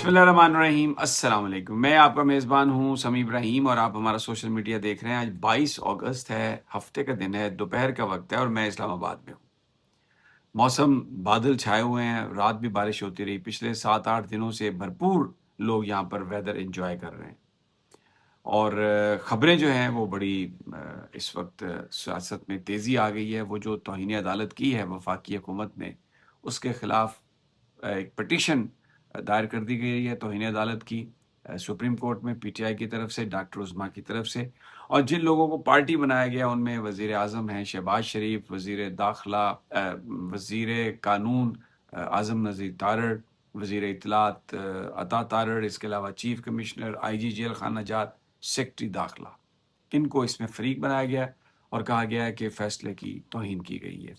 बिस्मिल्लाहिर्रहमानिर्रहीम। अस्सलाम वालेकुम। मैं आपका मेज़बान हूँ समी इब्राहिम और आप हमारा सोशल मीडिया देख रहे हैं। आज 22 अगस्त है, हफ्ते का दिन है, दोपहर का वक्त है और मैं इस्लामाबाद में हूँ। मौसम बादल छाए हुए हैं, रात भी बारिश होती रही। पिछले 7-8 दिनों से भरपूर लोग यहाँ पर वेदर एंजॉय कर रहे हैं और ख़बरें जो हैं वो बड़ी इस वक्त सियासत में तेज़ी आ गई है। वो जो तौहीन अदालत की है वफाकी हुकूमत ने, उसके ख़िलाफ़ एक पिटीशन दायर कर दी गई है तौहीन अदालत की सुप्रीम कोर्ट में पीटीआई की तरफ से, डॉक्टर उस्मा की तरफ से। और जिन लोगों को पार्टी बनाया गया उनमें वज़ीर आज़म हैं शहबाज शरीफ, वज़ीर दाखिला वज़ीर कानून आज़म नज़ीर तारड़, वज़ीर इत्तलात अता तारड़, इसके अलावा चीफ कमिश्नर आईजी जेल खाना जात, सेक्रेटरी दाखिला, इनको इसमें फ़रीक बनाया गया और कहा गया है कि फ़ैसले की तौहीन की गई है।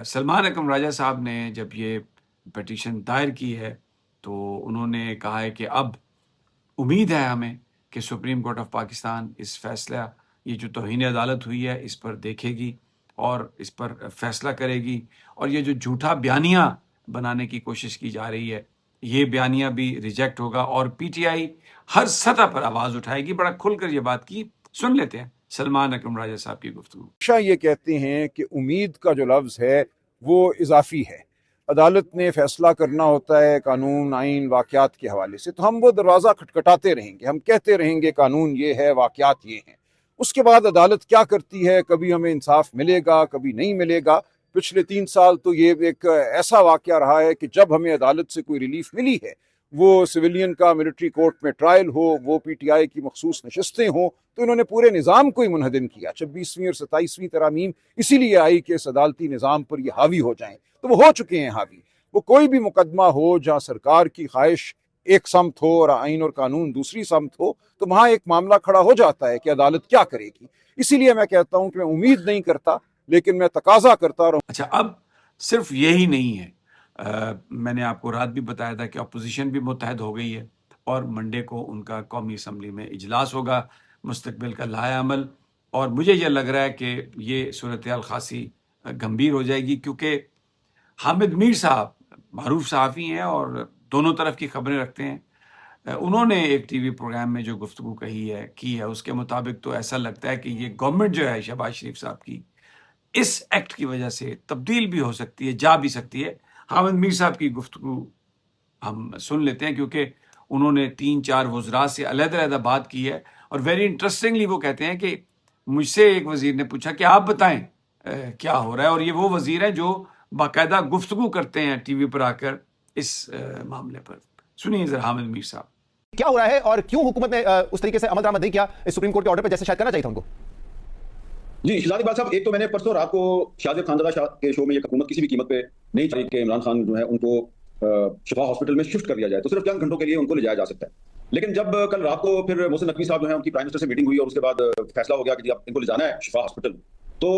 सलमान अकरम राजा साहब ने जब ये पिटीशन दायर की है तो उन्होंने कहा है कि अब उम्मीद है हमें कि सुप्रीम कोर्ट ऑफ पाकिस्तान इस फैसला, ये जो तौहीन अदालत हुई है इस पर देखेगी और इस पर फैसला करेगी और ये जो झूठा बयानिया बनाने की कोशिश की जा रही है ये बयानिया भी रिजेक्ट होगा और पीटीआई हर सतह पर आवाज़ उठाएगी। बड़ा खुलकर ये बात की, सुन लेते हैं सलमान अकरम राजा साहब की गुफ्तगू। हमेशा ये कहते हैं कि उम्मीद का जो लफ्ज़ है वो इजाफी है। अदालत ने फैसला करना होता है कानून, आइन, वाक़यात के हवाले से, तो हम वो दरवाज़ा खटखटाते रहेंगे, हम कहते रहेंगे कानून ये है, वाक़यात ये हैं। उसके बाद अदालत क्या करती है, कभी हमें इंसाफ मिलेगा, कभी नहीं मिलेगा। पिछले 3 साल तो ये एक ऐसा वाक़या रहा है कि जब हमें अदालत से कोई रिलीफ मिली है, वो सिविलियन का मिलिट्री कोर्ट में ट्रायल हो, वो पीटीआई की मखसूस नशस्तें हों, तो इन्होंने पूरे निज़ाम को ही मुनहदम किया। 26वीं और 27वीं तरामीम इसीलिए आई कि इस अदालती निज़ाम पर ये हावी हो जाएं, तो वो हो चुके हैं हावी। वो कोई भी मुकदमा हो जहाँ सरकार की ख्वाहिश एक समत हो और आइन और कानून दूसरी समत हो, तो वहाँ एक मामला खड़ा हो जाता है कि अदालत क्या करेगी। इसीलिए मैं कहता हूँ कि मैं उम्मीद नहीं करता, लेकिन मैं तकाजा करता रहूँ। अच्छा, अब सिर्फ यही नहीं है, मैंने आपको रात भी बताया था कि अपोजिशन भी मुत्तहद हो गई है और मंडे को उनका कौमी असम्बली में इजलास होगा मुस्तकबिल का लाया अमल। और मुझे यह लग रहा है कि ये सूरत हाल खासी गंभीर हो जाएगी क्योंकि हामिद मीर साहब मारूफ सहाफ़ी हैं और दोनों तरफ की खबरें रखते हैं। उन्होंने एक टीवी प्रोग्राम में जो गुफ्तगू की है उसके मुताबिक तो ऐसा लगता है कि ये गवर्नमेंट जो है शहबाज शरीफ साहब की, इस एक्ट की वजह से तब्दील भी हो सकती है, जा भी सकती है। हामिद मीर साहब की गुफ्तगू हम सुन लेते हैं क्योंकि उन्होंने 3-4 वज़रा से अलग-अलग बात की है और वेरी इंटरेस्टिंगली वो कहते हैं कि मुझसे एक वज़ीर ने पूछा कि आप बताएं क्या हो रहा है, और ये वो वज़ीर हैं जो बाकायदा गुफ्तगू करते हैं टीवी पर आकर इस मामले पर। सुनिए ज़रा हामिद मीर साहब क्या हो रहा है और क्यों हुकूमत ने उस तरीके से अमल दरामद नहीं किया इस सुप्रीम कोर्ट के ऑर्डर पर जैसे शायद करना चाहिए था उनको। जी शहजाद इकबाल साहब, एक तो मैंने परसों रात को शाहजेब खानज़ादा शाह के शो में ये हुकूमत किसी भी कीमत पे नहीं चाहिए कि इमरान खान जो है उनको शिफा हॉस्पिटल में शिफ्ट कर दिया जाए, तो सिर्फ चंद घंटों के लिए उनको ले जाया जा सकता है। लेकिन जब कल रात को फिर मोहसिन नकवी साहब जो है उनकी प्राइम मिनिस्टर से मीटिंग हुई और उसके बाद फैसला हो गया कि जी आप इनको ले जाना है शिफा हॉस्पिटल, तो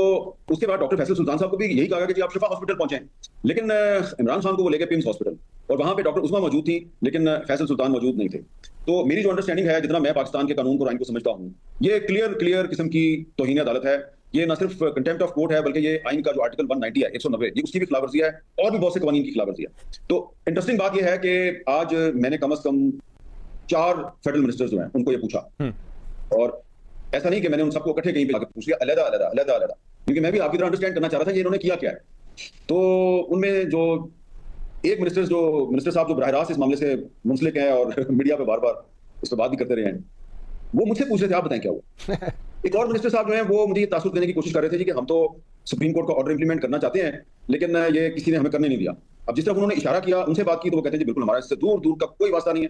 उसके बाद डॉक्टर फैसल सुल्तान साहब को भी यही कहा गया कि जी आप शिफा हॉस्पिटल पहुंचे। लेकिन इमरान खान को वो लेके पिम्स हॉस्पिटल और वहां पे डॉक्टर उस्मा मौजूद थी लेकिन फैसल सुल्तान मौजूद नहीं थे। तो मेरी जो अंडरस्टैंडिंग है, जितना मैं पाकिस्तान के कानून को आइन को समझता हूँ, ये क्लियर किस्म की तौहीन अदालत है। ये न सिर्फ कंटेम्प्ट ऑफ कोर्ट है बल्कि ये आइन का जो आर्टिकल 190 है 190 ये उसकी भी खिलाफवर्जी है और भी बहुत से कानून की खिलाफवर्जी है। तो इंटरेस्टिंग बात ये है कि आज मैंने कम से कम 4 फेडरल मिनिस्टर्स जो हैं उनको ये पूछा, और ऐसा नहीं कि मैंने उन सबको इकट्ठे कहीं पे आके पूछ लिया, अलग-अलग, क्योंकि मैं भी आपकी तरह अंडरस्टैंड करना चाह रहा था कि इन्होंने किया क्या है। तो उनमें जो एक मिनिस्टर साहब जो बराह रास्त इस मामले से मुंसलिक है और मीडिया पे बार बार इस पर बात भी करते रहे हैं, वो मुझसे पूछ रहे थे आप बताएं क्या हुआ। एक और मिनिस्टर साहब जो हैं वो मुझे ये तासुर देने की कोशिश कर रहे थे जी कि हम तो सुप्रीम कोर्ट का ऑर्डर इंप्लीमेंट करना चाहते हैं लेकिन ये किसी ने हमें करने नहीं दिया। अब जिस तरह उन्होंने इशारा किया, उनसे बात की, तो वो कहते हैं जी बिल्कुल हमारा इससे दूर दूर का कोई वास्ता नहीं है।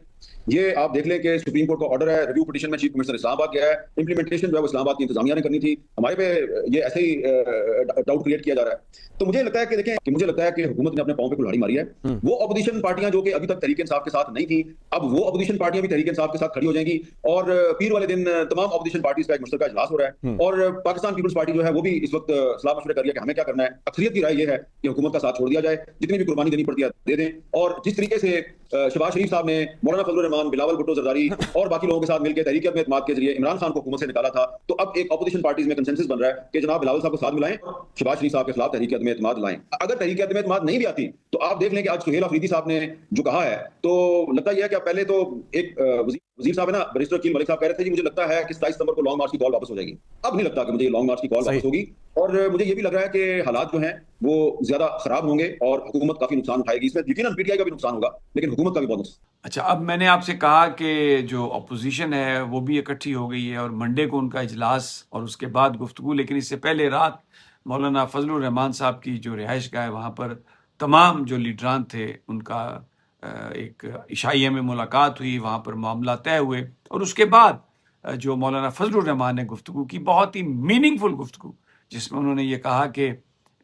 ये आप देख लें कि सुप्रीम कोर्ट का ऑर्डर है, रिव्यू पिटीशन में चीफ कमिश्नर इस्लामाबाद गया है, इंप्लीमेंटेशन जो है वो इस्लामाबाद की इंतजामिया ने करनी थी, हमारे पे ये ऐसे ही डाउट क्रिएट किया जा रहा है। तो मुझे लगता है कि देखें कि मुझे लगता है कि हुकूमत ने अपने पांव पे कुल्हाड़ी मारी है। वो अपोजिशन पार्टियां जो कि अभी तक तहरीक इंसाफ के साथ नहीं थी, अब वो अपोजिशन पार्टियां भी तहरीक इंसाफ के साथ खड़ी हो जाएंगी और पीर वाले दिन तमाम अपोजिशन पार्टीज का एक मुश्तरका इजलास हो रहा है और पाकिस्तान पीपल्स पार्टी जो है वो भी इस वक्त सलाह मशवरे कर रही है कि हमें क्या करना है। अक्सरियत की राय ये है कि हुकूमत का साथ छोड़ दिया जाए, जितनी भी कुर्बानी देनी पड़ती है दे दें, और जिस तरीके से शहबाज शरीफ साहब ने मौलाना फजल रहमान, बिलावल भुट्टो जरदारी और बाकी लोगों के साथ मिलकर तहरीक अदम एतमाद के जरिए इमरान खान को हुकूमत से निकाला था, तो अब एक अपोजिशन पार्टीज में कंसेंसस बन रहा है कि जनाब बिलावल साहब को साथ मिलाएं, शहबाज शरीफ साहब के खिलाफ तहरीक अदम एतमाद लाएं। अगर तहरीक अदम एतमाद नहीं भी आती तो आप देख लें कि आज सुहेल अफरीदी साहब ने जो कहा है, तो लगता यह है कि पहले तो एक वजीर साहब है ना, बैरिस्टर वकील मलिक साहब कह रहे थे जी मुझे लगता है कि 27 सितंबर को लॉन्ग मार्च की कॉल वापस हो जाएगी। अब नहीं लगता कि मुझे लॉन्ग मार्च की कॉल वापस होगी, और मुझे ये भी लग रहा है कि हालात जो हैं वो ज्यादा खराब होंगे और हुकूमत काफी नुकसान उठाएगी। इसमें यकीनन पीटीआई का भी नुकसान होगा, लेकिन हुकूमत का भी बहुत नुकसान। अच्छा, अब मैंने आपसे कहा कि जो अपोजिशन है वो भी इकट्ठी हो गई है और मंडे को उनका इजलास और उसके बाद गुफ्तगू, लेकिन इससे पहले रात मौलाना फजलुर रहमान साहब की जो रिहाइश गाह है वहाँ पर तमाम जो लीडरान थे उनका एक इशाइया में मुलाकात हुई, वहाँ पर मामला तय हुए, और उसके बाद जो मौलाना फजलुर रहमान ने गुफ्तगू की, बहुत ही मीनिंगफुल गुफ्तगू, जिसमें उन्होंने ये कहा कि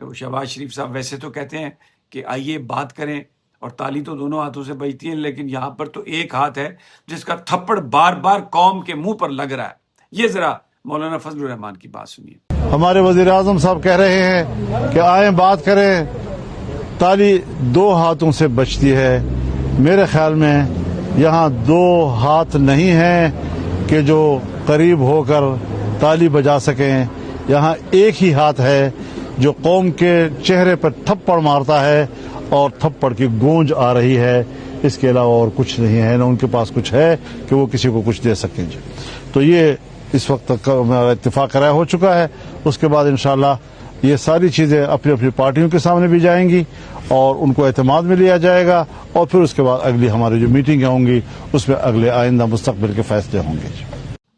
शहबाज शरीफ साहब वैसे तो कहते हैं कि आइए बात करें, और ताली तो दोनों हाथों से बजती है, लेकिन यहाँ पर तो एक हाथ है जिसका थप्पड़ बार बार कौम के मुंह पर लग रहा है। ये जरा मौलाना फजलुर रहमान की बात सुनिए। हमारे वजीर आजम साहब कह रहे हैं कि आए बात करें, ताली दो हाथों से बजती है। मेरे ख्याल में यहाँ दो हाथ नहीं हैं कि जो करीब होकर ताली बजा सकें। यहाँ एक ही हाथ है जो कौम के चेहरे पर थप्पड़ मारता है और थप्पड़ की गूंज आ रही है। इसके अलावा और कुछ नहीं है, न उनके पास कुछ है कि वो किसी को कुछ दे सकें। तो ये इस वक्त तक हमारा इत्तेफाक राय हो चुका है। उसके बाद इंशाल्लाह ये सारी चीजें अपनी अपनी पार्टियों के सामने भी जाएंगी और उनको एतमाद में लिया जाएगा, और फिर उसके बाद अगली हमारी जो मीटिंगें होंगी उसमें अगले आइंदा मुस्तकबिल के फैसले होंगे।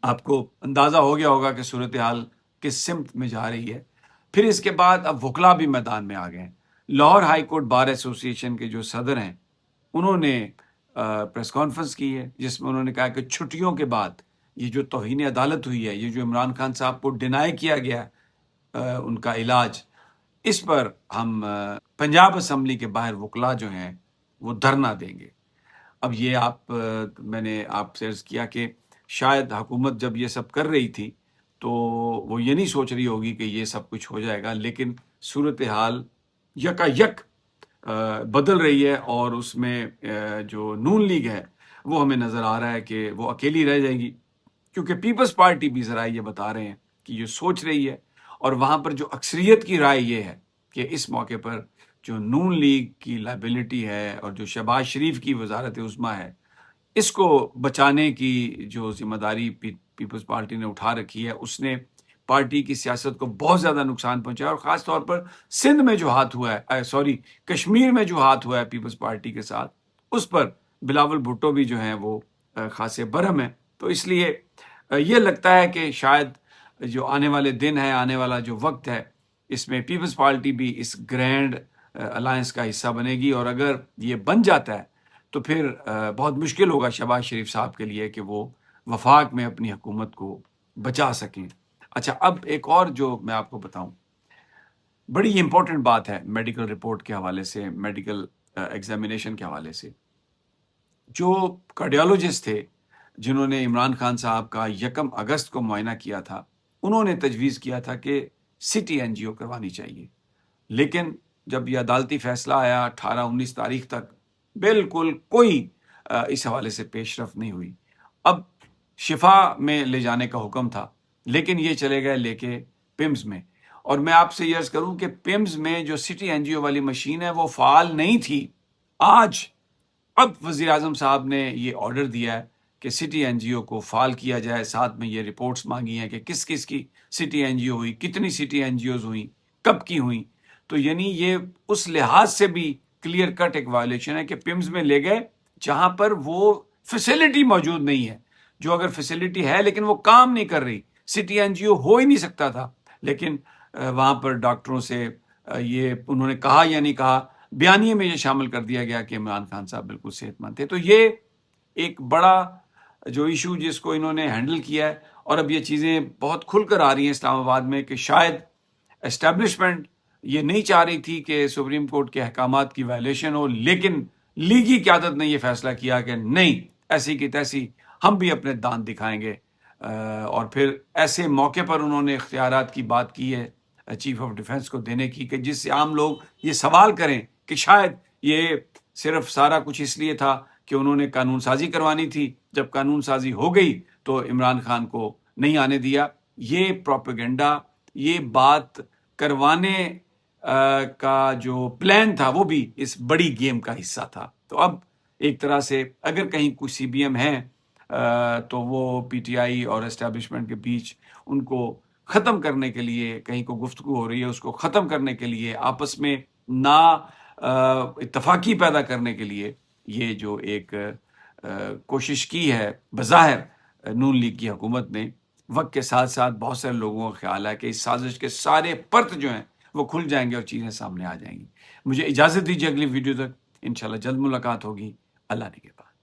आपको अंदाजा हो गया होगा कि सूरत हाल किस सिमत में जा रही है। फिर इसके बाद अब वकला भी मैदान में आ गए हैं। Lahore high court bar association के जो सदर हैं उन्होंने प्रेस कॉन्फ्रेंस की है, जिसमें उन्होंने कहा कि छुट्टियों के बाद ये जो तौहीन अदालत हुई है, ये जो इमरान खान साहब को डिनाई किया गया उनका इलाज, इस पर हम पंजाब असम्बली के बाहर वकला जो हैं वो धरना देंगे। अब ये मैंने आपसे अर्ज किया कि शायद हुकूमत जब ये सब कर रही थी तो वो ये नहीं सोच रही होगी कि ये सब कुछ हो जाएगा, लेकिन सूरत हाल यकायक बदल रही है, और उसमें जो नून लीग है वो हमें नज़र आ रहा है कि वो अकेली रह जाएगी, क्योंकि पीपल्स पार्टी भी ज़रा ये बता रहे हैं कि ये सोच रही है, और वहाँ पर जो अक्सरियत की राय ये है कि इस मौके पर जो नून लीग की लायबिलिटी है और जो शहबाज शरीफ की वजारत उस्मा है, इसको बचाने की जो जिम्मेदारी पीपल्स पार्टी ने उठा रखी है, उसने पार्टी की सियासत को बहुत ज़्यादा नुकसान पहुंचाया, और ख़ास तौर पर सिंध में जो हाथ हुआ है, कश्मीर में जो हाथ हुआ है पीपल्स पार्टी के साथ, उस पर बिलावल भुट्टो भी जो हैं वो खासे बरहम है। तो इसलिए ये लगता है कि शायद जो आने वाले दिन है, आने वाला जो वक्त है, इसमें पीपल्स पार्टी भी इस ग्रैंड अलायंस का हिस्सा बनेगी, और अगर ये बन जाता है तो फिर बहुत मुश्किल होगा शहबाज शरीफ साहब के लिए कि वो वफाक में अपनी हुकूमत को बचा सकें। अच्छा, अब एक और जो मैं आपको बताऊं, बड़ी इंपॉर्टेंट बात है मेडिकल रिपोर्ट के हवाले से, मेडिकल एग्जामिनेशन के हवाले से। जो कार्डियोलॉजिस्ट थे जिन्होंने इमरान खान साहब का 1 अगस्त को मुआयना किया था, उन्होंने तजवीज़ किया था कि सिटी एनजीओ करवानी चाहिए, लेकिन जब यह अदालती फैसला आया 18-19 तारीख तक बिल्कुल कोई इस हवाले से पेशरफ नहीं हुई। अब शिफा में ले जाने का हुक्म था, लेकिन ये चले गए लेके पिम्स में, और मैं आपसे ये अर्ज करूं कि पिम्स में जो सिटी एनजीओ वाली मशीन है वो फाल नहीं थी। आज अब वज़ीर आज़म साहब ने ये ऑर्डर दिया है कि सिटी एनजीओ को फाल किया जाए, साथ में ये रिपोर्ट्स मांगी हैं कि किस किस की सिटी एनजीओ हुई, कितनी सिटी एनजीओज हुई, कब की हुई। तो यानी ये उस लिहाज से भी क्लियर कट एक वायलेशन है कि पिम्स में ले गए जहां पर वो फैसिलिटी मौजूद नहीं है, जो अगर फैसिलिटी है लेकिन वो काम नहीं कर रही, सिटी एनजीओ हो ही नहीं सकता था। लेकिन वहां पर डॉक्टरों से ये उन्होंने कहा या नहीं कहा, बयानिए में ये शामिल कर दिया गया कि इमरान खान साहब बिल्कुल सेहतमंद थे। तो ये एक बड़ा जो इशू जिसको इन्होंने हैंडल किया है, और अब ये चीज़ें बहुत खुलकर आ रही हैं इस्लामाबाद में कि शायद एस्टेब्लिशमेंट ये नहीं चाह रही थी कि सुप्रीम कोर्ट के अहकामात की वायलेशन हो, लेकिन लीगी क़यादत ने यह फैसला किया कि नहीं, ऐसी की तैसी हम भी अपने दांत दिखाएंगे। और फिर ऐसे मौके पर उन्होंने इख्तियारात की बात की है चीफ ऑफ डिफेंस को देने की, कि जिससे आम लोग ये सवाल करें कि शायद ये सिर्फ सारा कुछ इसलिए था کہ انہوں نے قانون سازی کروانی تھی، جب قانون سازی ہو گئی تو عمران خان کو نہیں آنے دیا۔ یہ پروپیگنڈا، یہ بات کروانے کا جو پلان تھا وہ بھی اس بڑی گیم کا حصہ تھا۔ تو اب ایک طرح سے اگر کہیں کوئی سی بی ایم ہیں تو وہ پی ٹی آئی اور اسٹیبلشمنٹ کے بیچ ان کو ختم کرنے کے لیے کہیں کو گفتگو ہو رہی ہے، اس کو ختم کرنے کے لیے، آپس میں نا اتفاقی پیدا کرنے کے لیے یہ جو ایک کوشش کی ہے بظاہر نون لیگ کی حکومت نے، وقت کے ساتھ ساتھ بہت سارے لوگوں کا خیال ہے کہ اس سازش کے سارے پرت جو ہیں وہ کھل جائیں گے اور چیزیں سامنے آ جائیں گی۔ مجھے اجازت دیجیے، اگلی ویڈیو تک انشاءاللہ جلد ملاقات ہوگی۔ اللہ نگہبان۔